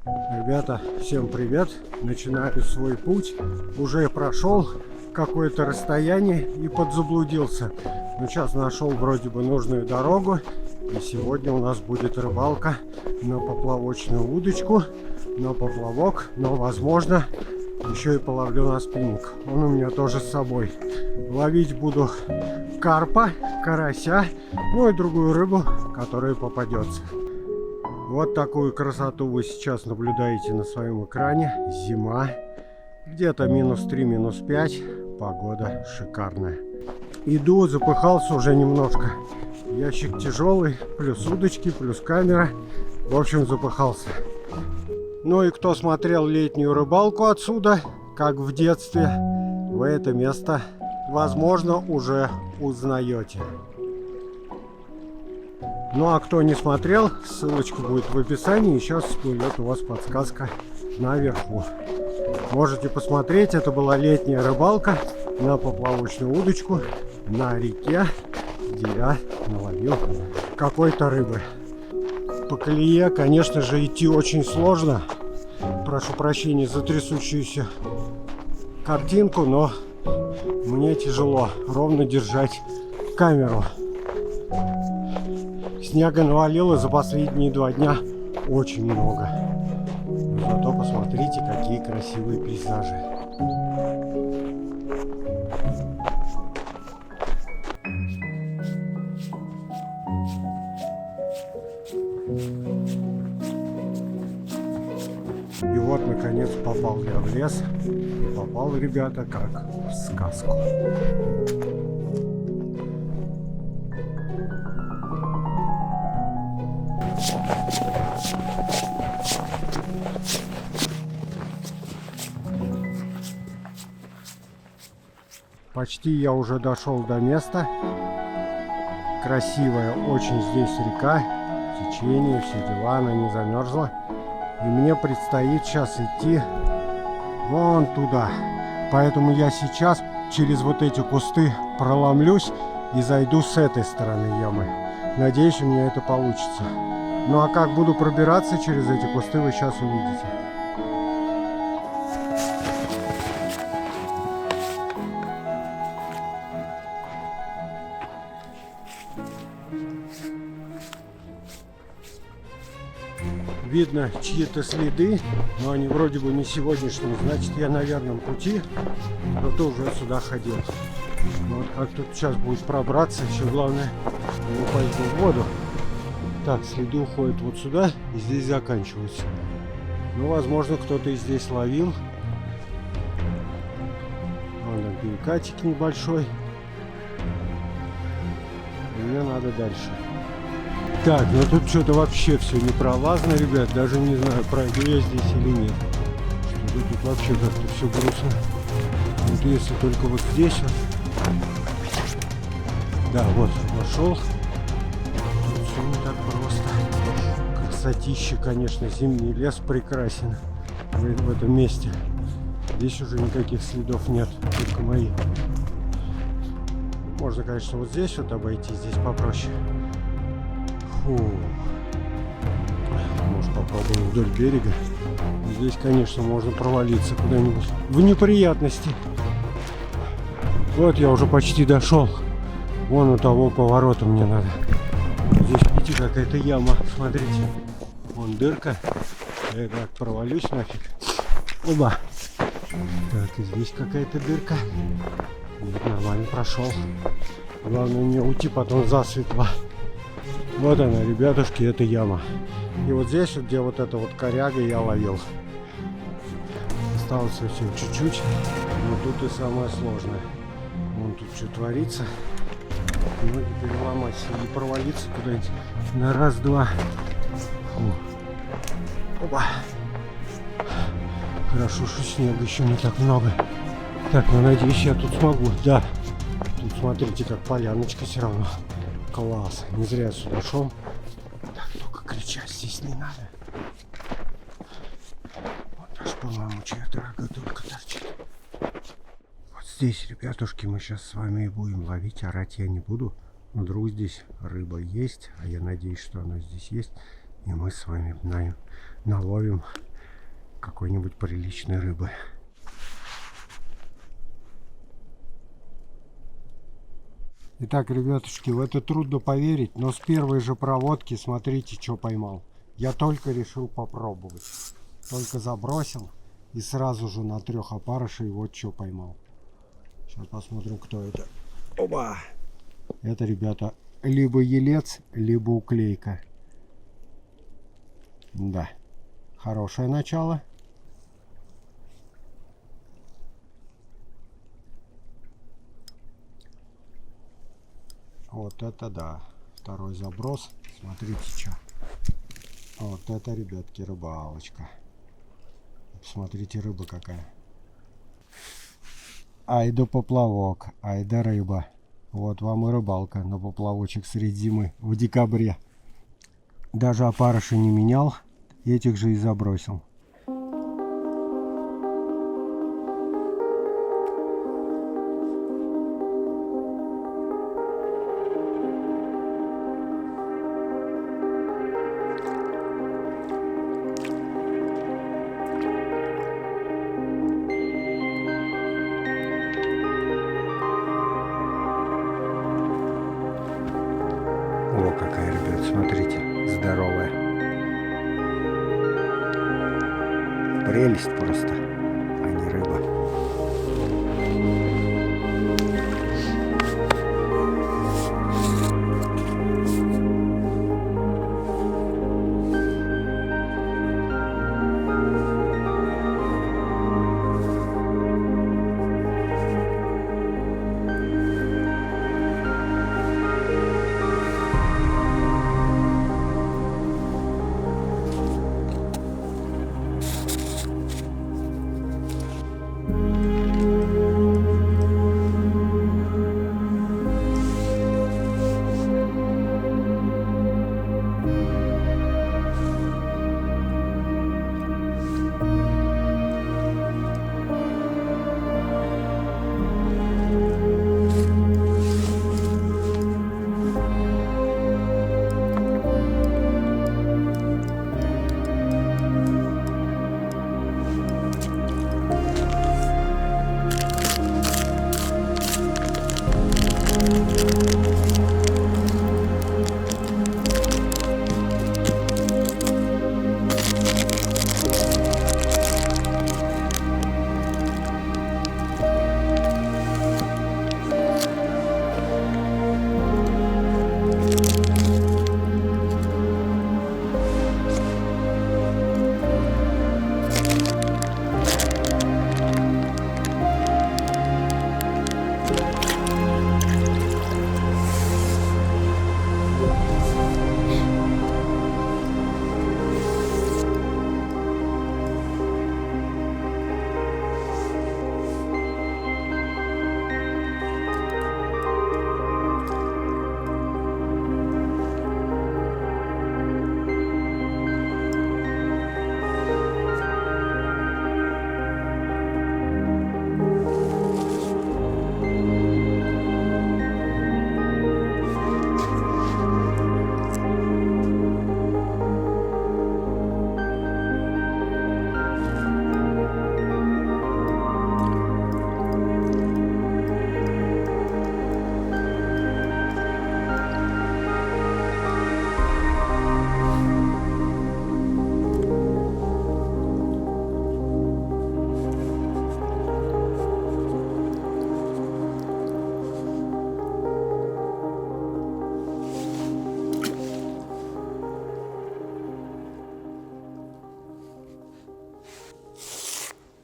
Ребята, всем привет! Начинаю свой путь. Уже прошел какое-то расстояние и подзаблудился. Но сейчас нашел вроде бы нужную дорогу. И сегодня у нас будет рыбалка на поплавочную удочку, на поплавок, но возможно еще и половлю на спиннинг. Он у меня тоже с собой. Ловить буду карпа, карася, ну и другую рыбу, которая попадется. Вот такую красоту вы сейчас наблюдаете на своем экране. Зима. Где-то -3, -5. Погода шикарная. Иду, запыхался уже немножко. Ящик тяжелый, плюс удочки, плюс камера. В общем, запыхался. Ну и кто смотрел летнюю рыбалку отсюда, как в детстве, вы это место, возможно, уже узнаете. Ну а кто не смотрел, ссылочка будет в описании. И сейчас всплывет у вас подсказка наверху. Можете посмотреть. Это была летняя рыбалка на поплавочную удочку на реке, где я наловил какой-то рыбы. По колее, конечно же, идти очень сложно. Прошу прощения за трясущуюся картинку, но мне тяжело ровно держать камеру. Снега навалило за последние 2 дня очень много. Но зато посмотрите, какие красивые пейзажи. И вот, наконец, попал я в лес. И попал, ребята, как в сказку. Почти я уже дошел до места. Красивая очень здесь река. Течение, все дела, она не замерзла. И мне предстоит сейчас идти вон туда. Поэтому я сейчас через вот эти кусты проломлюсь и зайду с этой стороны ямы. Надеюсь, у меня это получится. Ну а как буду пробираться через эти кусты, вы сейчас увидите. Видно чьи-то следы, но они вроде бы не сегодняшние. Значит, я на верном пути. Кто-то уже сюда ходил. Вот как тут сейчас будет пробраться, еще главное не упасть в воду. Так, следы уходят вот сюда и здесь заканчиваются. Ну, возможно, кто-то и здесь ловил. Вон там перекатик небольшой. И мне надо дальше. Так, ну тут что-то вообще все непролазно, ребят. Даже не знаю, пройду я здесь или нет. Что тут вообще как-то все грустно. Вот если только вот здесь вот. Да, вот, вошел. Тут все не так просто. Красотища, конечно, зимний лес прекрасен в этом месте. Здесь уже никаких следов нет, только мои. Можно, конечно, вот здесь вот обойти, здесь попроще. Фу. Может, попробуем вдоль берега. Здесь, конечно, можно провалиться куда-нибудь в неприятности. Вот я уже почти дошел. Вон у того поворота мне надо. Здесь, видите, какая-то яма. Смотрите. Вон дырка. Я так провалюсь нафиг. Оба. Так, и здесь какая-то дырка. Нет, нормально прошел. Главное не уйти потом засветло. Вот она, ребятушки, это яма. И вот здесь, вот, где вот эта вот коряга, я ловил. Осталось совсем чуть-чуть. Но тут и самое сложное. Вон тут что творится. Ноги переломать или провалиться куда-нибудь на раз-два. Фу. Опа. Хорошо, что снега еще не так много. Так, ну надеюсь, я тут смогу. Да. Тут смотрите, как поляночка все равно. Класс. Не зря я сюда шел. Так, только кричать здесь не надо. Вот аж, по-моему, чья-то рогатулька торчит. Вот здесь, ребятушки, мы сейчас с вами и будем ловить. Орать я не буду. Но вдруг здесь рыба есть. А я надеюсь, что она здесь есть. И мы с вами наловим какой-нибудь приличной рыбы. Итак, ребятушки, в это трудно поверить, но с первой же проводки смотрите, что поймал. Я только решил попробовать. Только забросил и сразу же на 3 опарышей вот что поймал. Сейчас посмотрим, кто это. Оба! Это, ребята, либо елец, либо уклейка. Да, хорошее начало. Вот это да. Второй заброс. Смотрите, что. Вот это, ребятки, рыбалочка. Посмотрите, рыба какая. Ай да поплавок, ай да рыба. Вот вам и рыбалка на поплавочек средь зимы в декабре. Даже опарыши не менял, этих же и забросил. О, какая, ребят, смотрите, здоровая. Прелесть просто, а не рыба.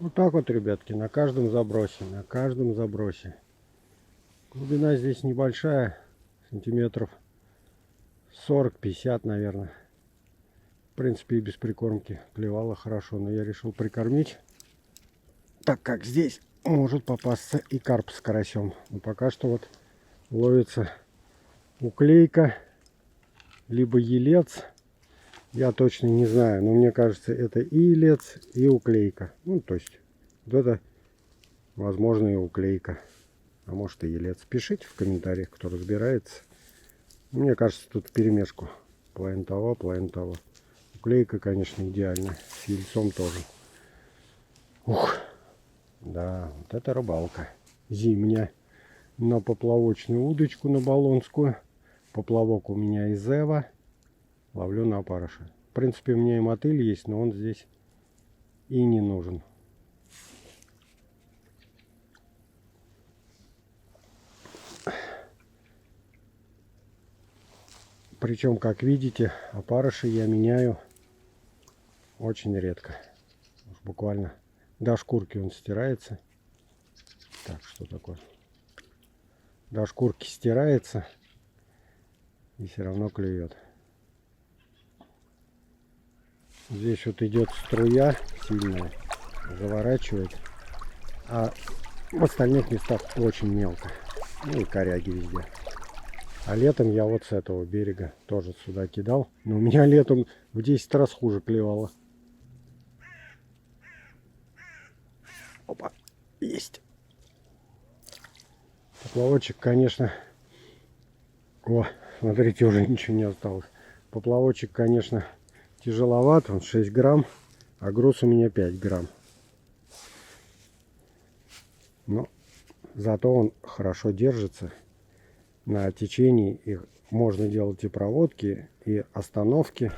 Вот так вот, ребятки, на каждом забросе, Глубина здесь небольшая, сантиметров 40-50, наверное. В принципе, и без прикормки клевала хорошо, но я решил прикормить, так как здесь может попасться и карп с карасем. Но пока что вот ловится уклейка, либо елец. Я точно не знаю, но мне кажется, это и елец, и уклейка. Ну, то есть, вот это, возможно, и уклейка. А может, и елец. Пишите в комментариях, кто разбирается. Мне кажется, тут вперемешку. Половина того, половина того. Уклейка, конечно, идеальная. С ельцом тоже. Ух, да, вот это рыбалка. Зимняя. На поплавочную удочку, на баллонскую. Поплавок у меня из Эва. Ловлю на опарыша. В принципе, у меня и мотыль есть, но он здесь и не нужен. Причем, как видите, опарыши я меняю очень редко. Уж буквально до шкурки он стирается. Так, что такое? До шкурки стирается и все равно клюет. Здесь вот идет струя сильная, заворачивает, а в остальных местах очень мелко. Ну и коряги везде. А летом я вот с этого берега тоже сюда кидал. Но у меня летом в 10 раз хуже клевало. Опа, есть. Поплавочек, конечно... О, смотрите, уже ничего не осталось. Поплавочек, конечно, тяжеловат. Он 6 грамм, а груз у меня 5 грамм. Но зато он хорошо держится на течении. И можно делать и проводки, и остановки.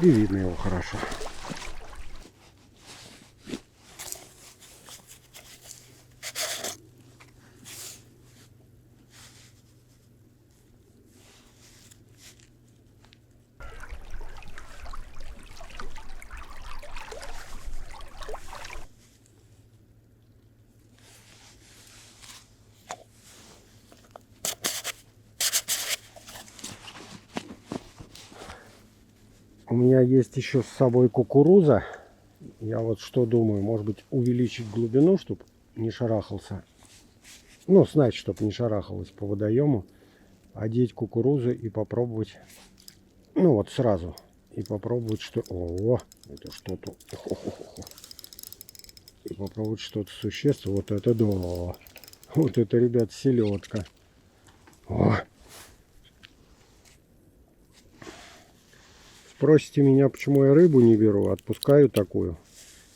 И видно его хорошо. У меня есть еще с собой кукуруза. Я вот что думаю, может быть, увеличить глубину, чтобы не шарахался. Ну, снать, чтобы не шарахалось по водоему. Одеть кукурузу и попробовать. Ну, вот сразу. И попробовать, что... О, это что-то... И попробовать что-то существенное. Вот это да. Вот это, ребят, селедка. О. Спросите меня, почему я рыбу не беру, отпускаю такую.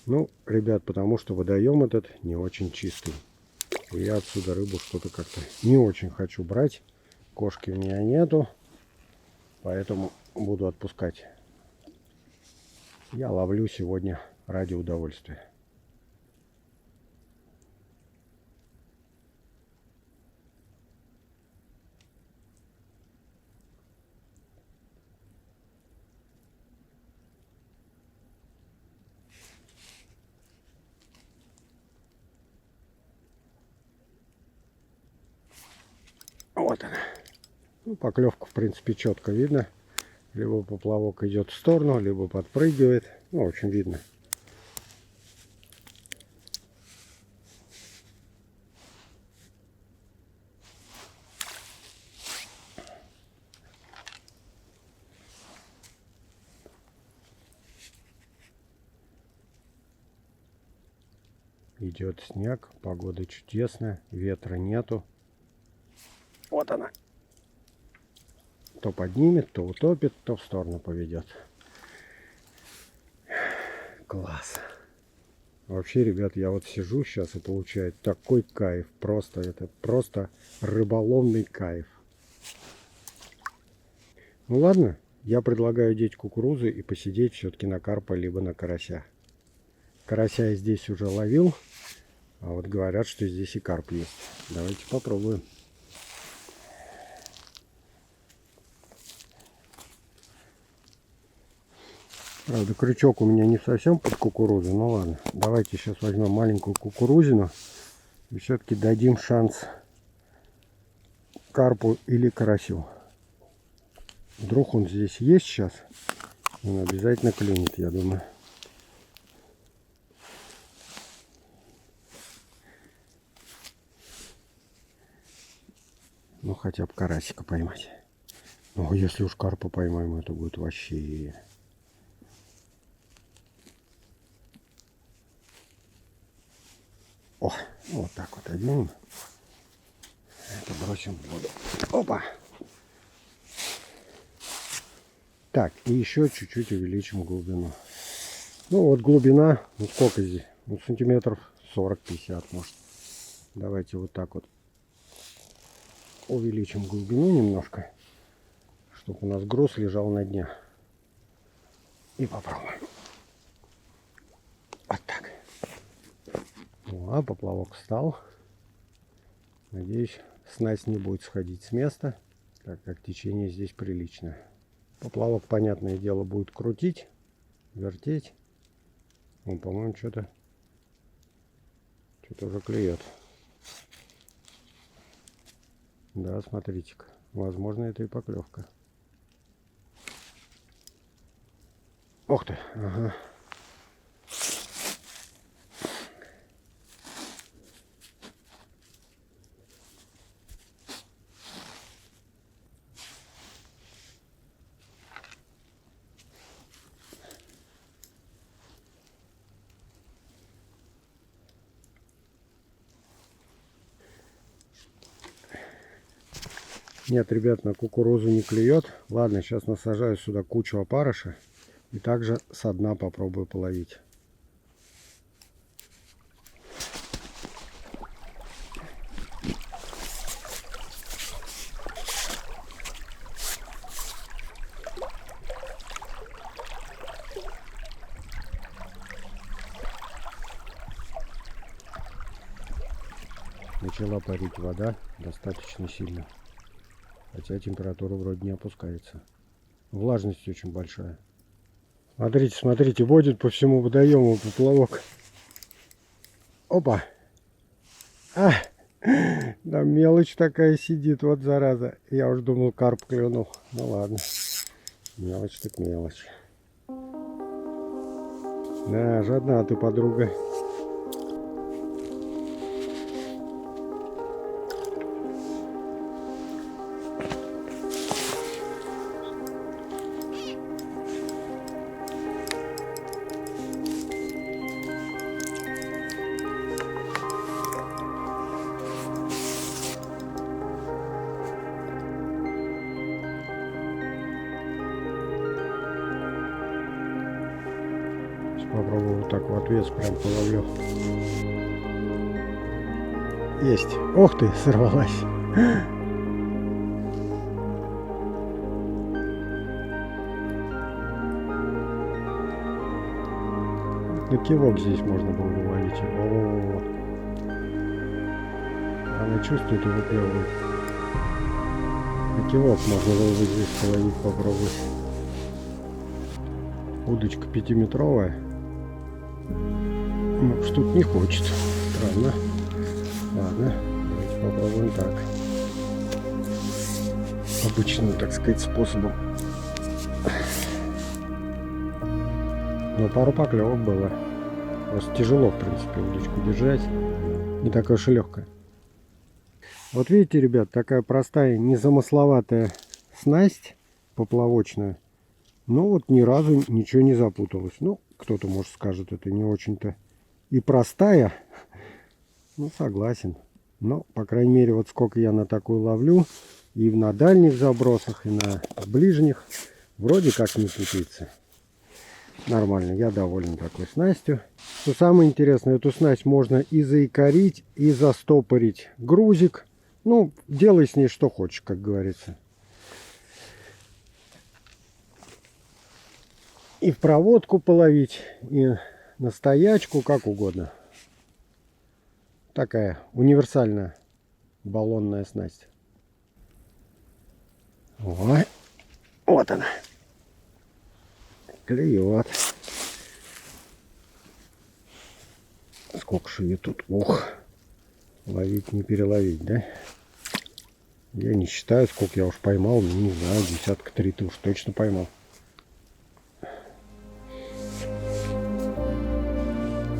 Ну, ребят, потому что водоем этот не очень чистый. И я отсюда рыбу что-то как-то не очень хочу брать. Кошки у меня нету, поэтому буду отпускать. Я ловлю сегодня ради удовольствия. Вот она. Ну, поклевку, в принципе, четко видно. Либо поплавок идет в сторону, либо подпрыгивает. Ну, в общем, видно. Идет снег, погода чудесная, ветра нету. Вот она. То поднимет, то утопит, то в сторону поведет. Класс. Вообще, ребят, я вот сижу сейчас и получаю такой кайф. Просто, это просто рыболовный кайф. Ну ладно, я предлагаю деть кукурузу и посидеть все-таки на карпа, либо на карася. Карася я здесь уже ловил, а вот говорят, что здесь и карп есть. Давайте попробуем. Правда, крючок у меня не совсем под кукурузу, ну ладно. Давайте сейчас возьмем маленькую кукурузину и все-таки дадим шанс карпу или карасю. Вдруг он здесь есть сейчас, он обязательно клюнет, я думаю. Ну, хотя бы карасика поймать. Ну, если уж карпа поймаем, это будет вообще... О, вот так вот оденем. Это бросим в воду. Опа! Так, и еще чуть-чуть увеличим глубину. Ну вот глубина, ну сколько здесь? Ну, сантиметров 40-50 может. Давайте вот так вот увеличим глубину немножко, чтобы у нас груз лежал на дне. И попробуем. Вот так. Ну, а поплавок встал. Надеюсь, снасть не будет сходить с места, так как течение здесь приличное. Поплавок, понятное дело, будет крутить, вертеть. Он, по-моему, что-то уже клюет. Да, смотрите-ка. Возможно, это и поклевка. Ух ты, ага. Нет, ребят, на кукурузу не клюет. Ладно, сейчас насажаю сюда кучу опарыша. И также со дна попробую половить. Начала парить вода достаточно сильно. Хотя температура вроде не опускается. Влажность очень большая. Смотрите, смотрите, водит по всему водоему поплавок. Опа! А! Да мелочь такая сидит, вот зараза. Я уже думал, карп клюнул. Ну ладно. Мелочь так мелочь. Да, жадна ты, подруга. Попробую вот так в отвес прям половлю. Есть. Ох ты, сорвалась. На кивок здесь можно было бы ловить. О-о-о. Она чувствует и выплевывает. На кивок можно было бы здесь половить, попробовать. Удочка 5-метровая. Ну, что-то не хочет. Странно. Ладно, давайте попробуем так. Обычным, так сказать, способом. Но пару поклевок было. Просто тяжело, в принципе, удочку держать. Не такая уж и легкая. Вот видите, ребят, такая простая, незамысловатая снасть поплавочная. Но вот ни разу ничего не запуталось. Ну, кто-то, может, скажет, это не очень-то и простая. Ну, согласен. Но, по крайней мере, вот сколько я на такую ловлю, и на дальних забросах, и на ближних, вроде как не путается. Нормально, я доволен такой снастью. Что самое интересное, эту снасть можно и заикарить, и застопорить грузик. Ну, делай с ней что хочешь, как говорится. И в проводку половить, и на стоячку, как угодно. Такая универсальная баллонная снасть. Ой, вот она. Клюет. Сколько же ее тут? Ух, ловить не переловить, да? Я не считаю, сколько я уж поймал. Не знаю, десятка 3 ты уж точно поймал.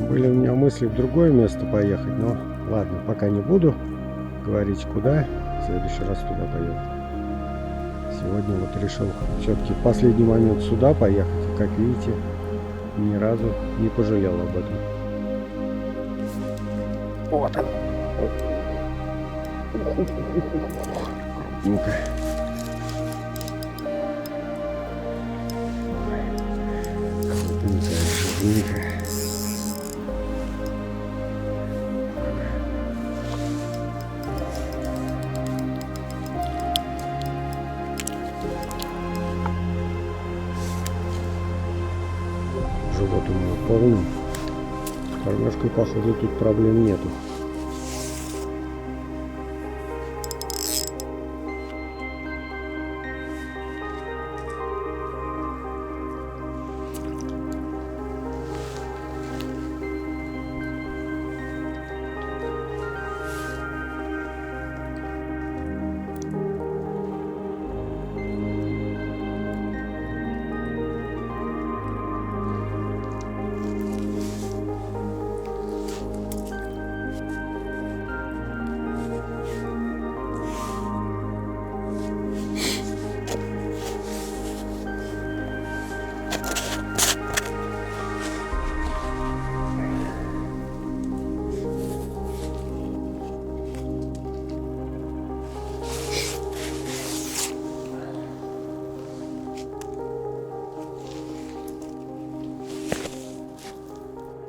Были у меня мысли в другое место поехать, но ладно, пока не буду говорить куда. В следующий раз туда поеду. Сегодня вот решил все-таки в последний момент сюда поехать. Как видите, ни разу не пожалел об этом. Вот он. Крупненько. Крупненько. Нижненькая. Живот у него полный. С кормежкой, походу, тут проблем нету.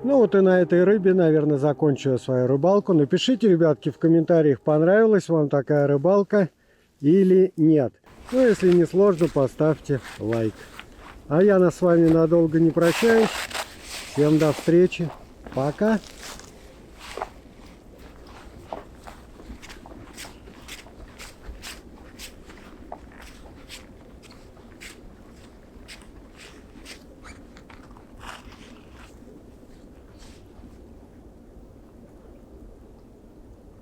Ну вот и на этой рыбе, наверное, закончу я свою рыбалку. Напишите, ребятки, в комментариях, понравилась вам такая рыбалка или нет. Ну, если не сложно, поставьте лайк. А я с вами надолго не прощаюсь. Всем до встречи. Пока.